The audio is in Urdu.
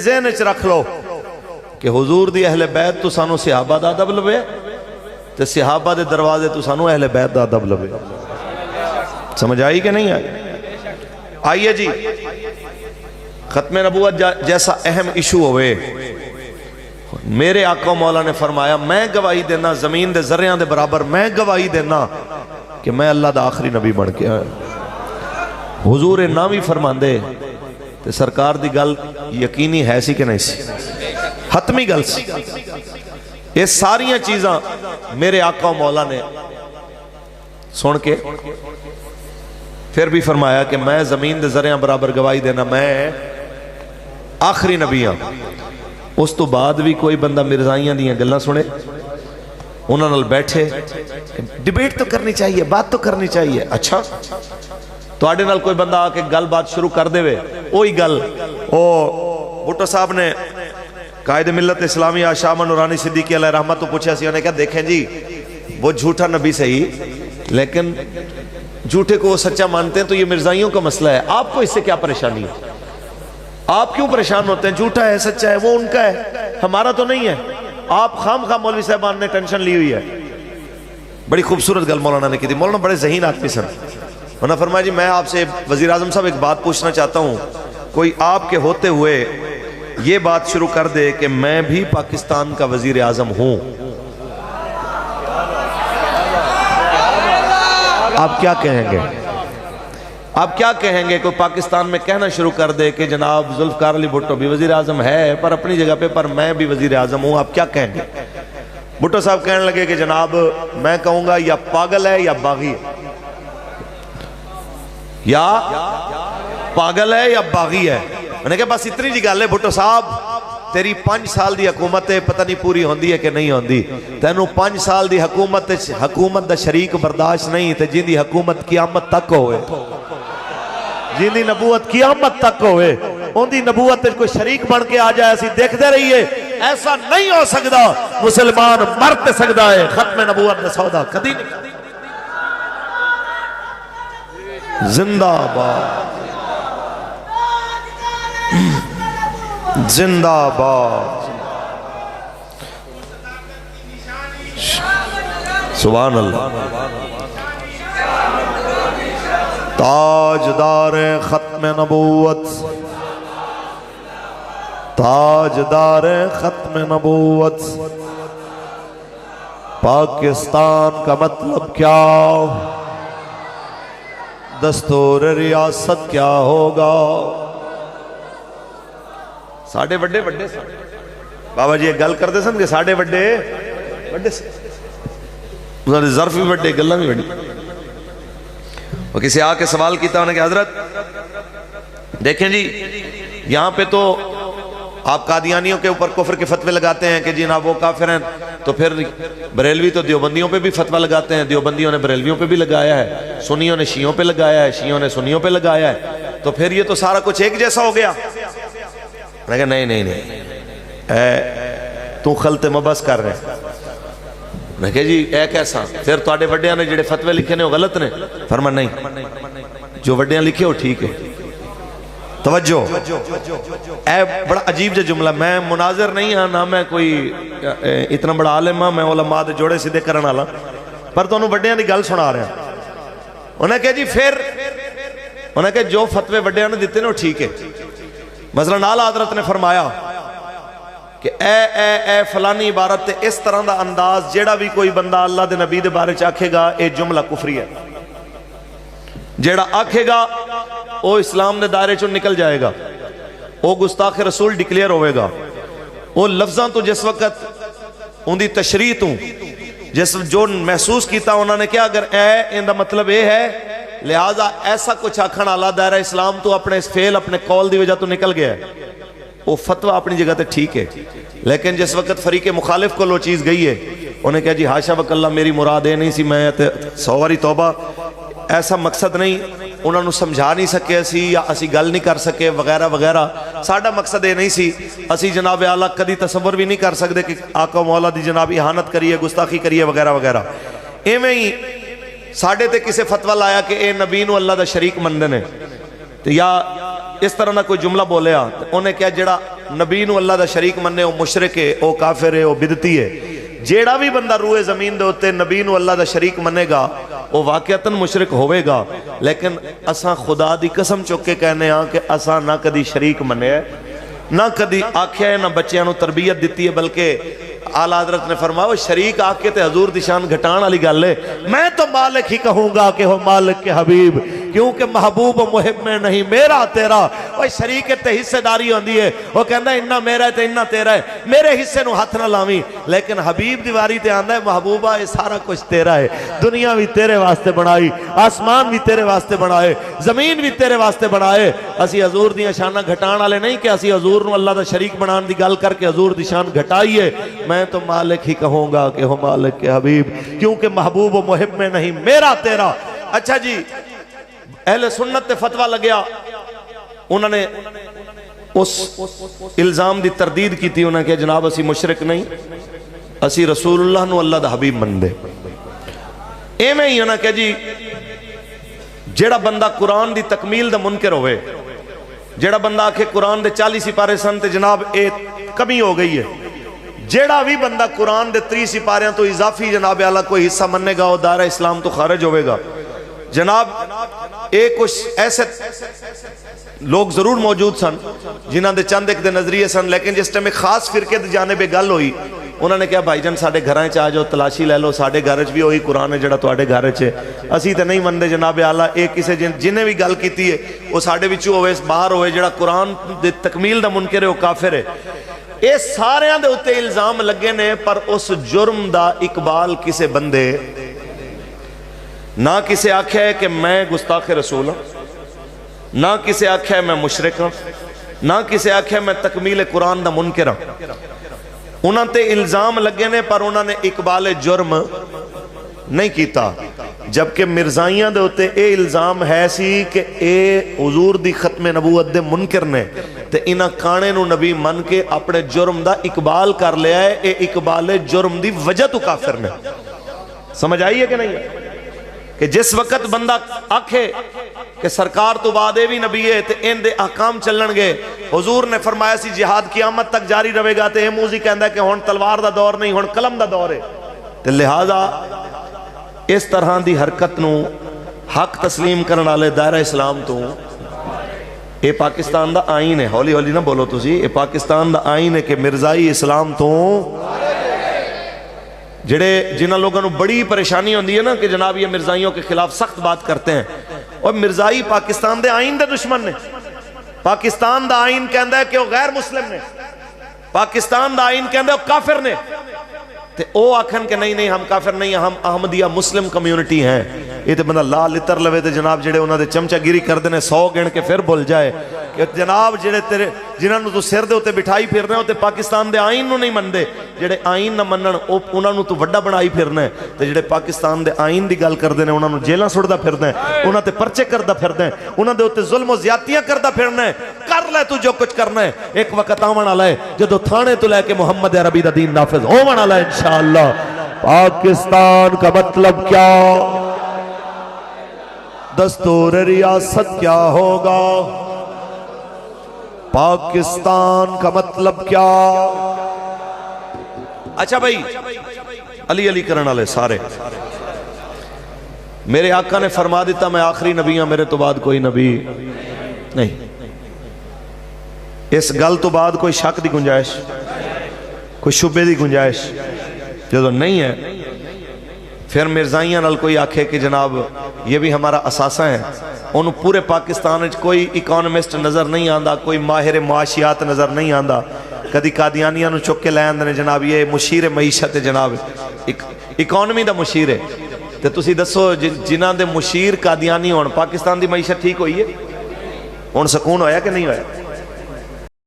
ذہن وچ رکھ لو کہ حضور دی اہل بیت تو سانو صحابہ دا ادب لبے تے صحابہ دے دروازے تو سانو اہل بیت دا ادب لبے. سمجھ آئی کہ نہیں آئی؟ آئیے جی، ختم نبوت جیسا اہم ایشو ہوئے، میرے آقا مولا نے فرمایا میں گواہی دینا زمین دے ذریعہ دے برابر، میں گواہی دینا کہ میں اللہ دا آخری نبی بن کے آیا. حضور نامی فرمان دے تے سرکار دی گل یقینی ہے سی کہ نہیں سی، حتمی گل سی. یہ ساریاں چیزاں میرے آقا مولا نے سن کے پھر بھی فرمایا کہ میں زمین دے ذریعہ برابر گواہی دینا میں آخری نبی ہاں. اس تو بعد بھی کوئی بندہ مرزائیاں دیاں گلاں سنے، انہاں نال بیٹھے، ڈیبیٹ تو کرنی چاہیے، بات تو کرنی چاہیے. اچھا تو آڑے نال کوئی بندہ آکے گل بات شروع کر دے وے، وہی گل بھٹو صاحب نے قائد ملت اسلامی شاہ احمد نورانی صدیقی علیہ رحمت تو پوچھا سی، انہوں نے کہا دیکھیں جی وہ جھوٹا نبی صحیح لیکن جھوٹے کو وہ سچا مانتے ہیں تو یہ مرزائیوں کا مسئلہ ہے، آپ کو اس سے کیا پریشانی ہے؟ آپ کیوں پریشان ہوتے ہیں؟ جھوٹا ہے سچا ہے وہ ان کا ہے، ہمارا تو نہیں ہے. آپ خام خام مولوی صاحبان نے ٹینشن لی ہوئی ہے. بڑی خوبصورت گل مولانا نے کی تھی، مولانا بڑے ذہین آدمی سن. انہوں نے فرمایا جی میں آپ سے وزیر اعظم صاحب ایک بات پوچھنا چاہتا ہوں، کوئی آپ کے ہوتے ہوئے یہ بات شروع کر دے کہ میں بھی پاکستان کا وزیر اعظم ہوں، آپ کیا کہیں گے؟ آپ کیا کہیں گے؟ کوئی پاکستان میں کہنا شروع کر دے کہ جناب ذوالفقار علی بھٹو بھی وزیر اعظم ہے پر اپنی جگہ پہ، پر میں بھی وزیر اعظم ہوں، آپ کیا کہیں گے؟ بھٹو صاحب کہنے لگے کہ جناب میں کہوں گا یا پاگل ہے یا باغی ہے، یا پاگل ہے یا باغی ہے. میں نے کہا بس اتنی جی گل ہے بھٹو صاحب، تیری 5 سال دی حکومت ہے پتہ نہیں پوری ہوندی ہے کہ نہیں ہوندی، تینوں 5 سال دی حکومت دا شریک برداشت نہیں تے جن دی حکومت قیامت تک ہوئے، جن دی نبوت قیامت تک ہوئے، ان دی نبوت کوئی شریک بن کے آ جائے اسی دیکھ دے رہیے. ایسا نہیں ہو سکتا، مسلمان مرتے سکتا ہے، ختم نبوت دا سودا کدی نہیں. زندہ باد، زندہ باد، سبحان اللہ. تاجدار ختم نبوت، تاجدار ختم نبوت، پاکستان کا مطلب کیا، دستور ریاست کیا ہوگا. ساڑھے بڑے بڑے سن بابا جی ایک گل کرتے سن کہ ساڑھے بڑے بڑے سن، انہوں نے ظرف بھی بڑے گلہ بھی بڑی. وہ کسی آ کے سوال کیتا انہوں نے کہ حضرت دیکھیں جی یہاں پہ تو آپ قادیانیوں کے اوپر کفر کے فتوے لگاتے ہیں کہ جناب وہ کافر ہیں، تو پھر بریلوی تو دیوبندیوں پہ بھی فتوہ لگاتے ہیں، دیوبندیوں نے بریلویوں پہ بھی لگایا ہے، سنیوں نے شیعوں پہ لگایا ہے، شیعوں نے سنیوں پہ لگایا ہے، تو پھر یہ تو سارا کچھ ایک جیسا ہو گیا. میں کہا نہیں نہیں نہیں، تو خلط مبس کر رہے. میں کہا جی اے کیسا، پھر تواڈے وڈیاں نے جڑے فتوے لکھے نے وہ غلط نے؟ فرما نہیں، جو وڈیاں لکھے وہ ٹھیک ہے. توجہ، اے بڑا عجیب جو جملہ، میں مناظر نہیں ہاں نہ میں کوئی اتنا بڑا عالم ہاں، میں علماء دے جوڑے سیدھے کرن والا، پر تو انہوں وڈیاں دی گل سنا رہے ہیں. انہوں نے کہا جی پھر انہوں نے کہا جو فتوے وڈیاں نے دیتے نے وہ ٹھیک ہے. مثلا اعلیٰ حضرت نے فرمایا کہ اے فلانی عبارت تے اس طرح دا انداز جیڑا بھی کوئی بندہ اللہ دے نبی دے بارے چاکھے گا اے جملہ کفری ہے، جیڑا آکھے گا وہ اسلام دے دائرے چوں نکل جائے گا، وہ گستاخ رسول ڈکلیئر ہوئے گا. وہ لفظاں تو جس وقت ان دی تشریح تو جس جو محسوس کیتا انہوں نے کیا اگر ان دا مطلب یہ ہے لہذا ایسا کچھ آکھن اللہ دائرہ اسلام تو اپنے اس فعل اپنے قول دی وجہ تو نکل گیا ہے، وہ فتوہ اپنی جگہ تے ٹھیک ہے. لیکن جس وقت فریق مخالف کو لو چیز گئی ہے انہیں کہا جی حاشا وکاللہ میری مراد ہے نہیں سی، میں 100 باری توبہ، ایسا مقصد نہیں، انہوں نے سمجھا نہیں سکے اسی یا اسی گل نہیں کر سکے وغیرہ وغیرہ. ساڑھا مقصد یہ نہیں سی، اسی جناب اعلیٰ کدی تصور بھی نہیں کر سکتے کہ آقا مولا دی جناب احانت کریے، گستاخی کریے وغیرہ وغیرہ. ایویں ہی ساڑھے تے کسے فتوہ لایا کہ اے نبی نو اللہ دا شریک مندے نے، تو یا اس طرح نہ کوئی جملہ بولیا انہیں کیا جڑا نبی نو اللہ دا شریک مننے وہ مشرک ہے، وہ کافر ہے، وہ بدعتی ہے. جیڑا بھی بندہ روئے زمین دے ہوتے نبی نو اللہ دا شریک منے گا وہ واقعتاً مشرک ہوئے گا. لیکن اساں خدا دی قسم چک کے کہنے ہاں کہ اساں نہ کدی شریک منے ہے، نہ کدی آکھیا ہے، نہ بچیاں نو تربیت دیتی ہے. بلکہ اعلیٰ حضرت نے فرمایا وہ شریک آکے تے حضور دی شان گھٹان والی گل ہے. میں تو مالک ہی کہوں گا کہ وہ مالک کے حبیب، کیونکہ محبوب و محب میں نہیں میرا تیرا. وہ شریک تے حصے داری ہوندی ہے، وہ کہندا ہے انہاں میرا ہے تے انہاں تیرا ہے، میرے حصے نو ہاتھ نہ لاویں. لیکن حبیب دیواری تے آندا ہے محبوبہ یہ سارا کچھ تیرا ہے، دنیا بھی تیرے واسطے بنائی، آسمان بھی تیرے واسطے بنائے، زمین بھی تیرے واسطے بنائے. اسی حضور دیاں شاناں گھٹان والے نہیں کہ اسی حضور نو اللہ دا شریک بنان دی گل کر کے حضور دی شان گھٹائیے. میں تو مالک ہی کہوں گا کہ وہ مالک کے حبیب، کیونکہ محبوب و محب میں نہیں میرا تیرا. اچھا جی، اہل سنت تے فتوہ لگیا، انہوں نے اس الزام دی تردید کی تھی. انہوں نے کہا جناب اسی مشرک نہیں، اسی رسول اللہ نو اللہ دا حبیب من دے. ایمیں ہی انہوں نے کہا جی جیڑا بندہ قرآن دی تکمیل دا منکر ہوئے، جیڑا بندہ آکھے قرآن دے 40 سپارے سن تے جناب ایک کمی ہو گئی ہے، جیڑا بھی بندہ قرآن دے 30 سپاریاں تو اضافی جناب اعلیٰ کوئی حصہ مننے گا وہ دائرہ اسلام تو خارج ہوئے گا. جناب ایک کچھ ایسے لوگ ضرور موجود سن جنہاں دے چند ایک دے نظریے سن، لیکن جس ٹائم ایک خاص فرقے دے جانب گل ہوئی انہوں نے کہا بھائی جان ساڑھے گھرائیں چاہ جاؤ تلاشی لے لو، ساڑھے گھرچ بھی ہوئی قرآن ہے جڑا تو آڑے گھرچ ہے، اسی تے نہیں مندے جناب اعلیٰ. ایک کسے جنہیں بھی گل کیتی ہے وہ ساڑھے بچو ہوئے باہر ہوئے، جڑا قرآن دے تکمیل دا منکر ہے وہ کافر ہے. اے سارے دے اتے الزام لگے نے، پر اس جرم دا اقبال کسے بندے نہ کسے آکھیا ہے کہ میں گستاخ رسول ہوں، نہ کسے آکھیا ہے میں مشرک ہوں، نہ کسے آکھیا ہے میں تکمیل قرآن دا منکر ہوں. انہاں تے الزام لگے نے پر انہاں نے اقبال جرم نہیں کیتا. جبکہ مرزائیاں دے ہوتے اے الزام ہے سی کہ اے حضور دی ختم نبوت دے منکر نے، تے انہاں کانے نو نبی من کے اپنے جرم دا اقبال کر لیا ہے. اے اقبال جرم دی وجہ تو کافر نے. سمجھ آئی ہے کہ نہیں؟ کہ جس وقت بندہ آکھے کہ سرکار تو بعد بھی نبی ہے تے ان دے احکام چلن گے، حضور نے فرمایا سی جہاد قیامت تک جاری رہے گا، تے اے موزی کہندا ہے کہ ہن تلوار دا دور نہیں ہن قلم دا دور ہے. تے لہذا اس طرح دی حرکت نو حق تسلیم کرن والے دائرہ اسلام تو اے پاکستان دا آئین ہے. ہولی ہولی نہ بولو تسی، اے پاکستان دا آئین ہے کہ مرزائی اسلام تو جڑے جنہاں لوگوں نے بڑی پریشانی ہوندی ہے نا کہ جناب یہ مرزائیوں کے خلاف سخت بات کرتے ہیں، اور مرزائی پاکستان دے آئین دے دشمن نے. پاکستان دا آئین کہندا ہے کہ وہ غیر مسلم نے، پاکستان دا آئین کہندا ہے وہ کافر نے. تے او آکھن کہ نہیں ہم کافر نہیں ہیں، ہم احمدیہ مسلم کمیونٹی ہیں. یہ تے بندہ لا لتر لوے تے جناب جڑے انہاں دے چمچہ گیری کر دینے 100 گن کے پھر بھول جائے کہ جناب جڑے تیرے جنہاں نو تو سر دے ہوتے بٹھائی پھرنے ہوتے پاکستان دے آئین نو نہیں مندے، جڑے آئین نہ منن انہاں نو تو وڈا بنائی پھرنے، تے جڑے پاکستان دے آئین دی گل کر دینے انہاں نو جیلاں سڑدا پھرنے، انہاں تے پرچے کردا پھرنے، انہاں دے ہوتے ظلم و زیادتیاں کردا پھرنے. کر لے تو جو کچھ کرنا ہے، ایک وقت آون والا ہے جدو تھانے تو لے کے محمد عربی دا دین نافذ ہون والا ہے انشاءاللہ. پاکستان کا مطلب کیا، دستور ریاست کیا ہوگا، پاکستان کا مطلب کیا. اچھا بھائی علی علی کرن والے سارے، میرے آقا نے فرما دیتا میں آخری نبی ہوں، میرے تو بعد کوئی نبی نہیں. اس گل تو بعد کوئی شک دی گنجائش، کوئی شبے دی گنجائش جو نہیں ہے. پھر مرزائیاں نال کوئی آکھے کہ جناب یہ بھی ہمارا اساسہ ہے، انہوں پورے پاکستان وچ کوئی اکانومسٹ نظر نہیں آندا، کوئی ماہر معاشیات نظر نہیں آندا. کدی قادیانیاں نو چک کے لے آندے جناب یہ مشیر معیشت ہے، جناب اکانومی دا مشیر ہے. تے تسی دسو جنہاں دے مشیر قادیانی ہون پاکستان دی معیشت ٹھیک ہوئی ہے؟ ہن سکون ہویا کہ نہیں ہویا؟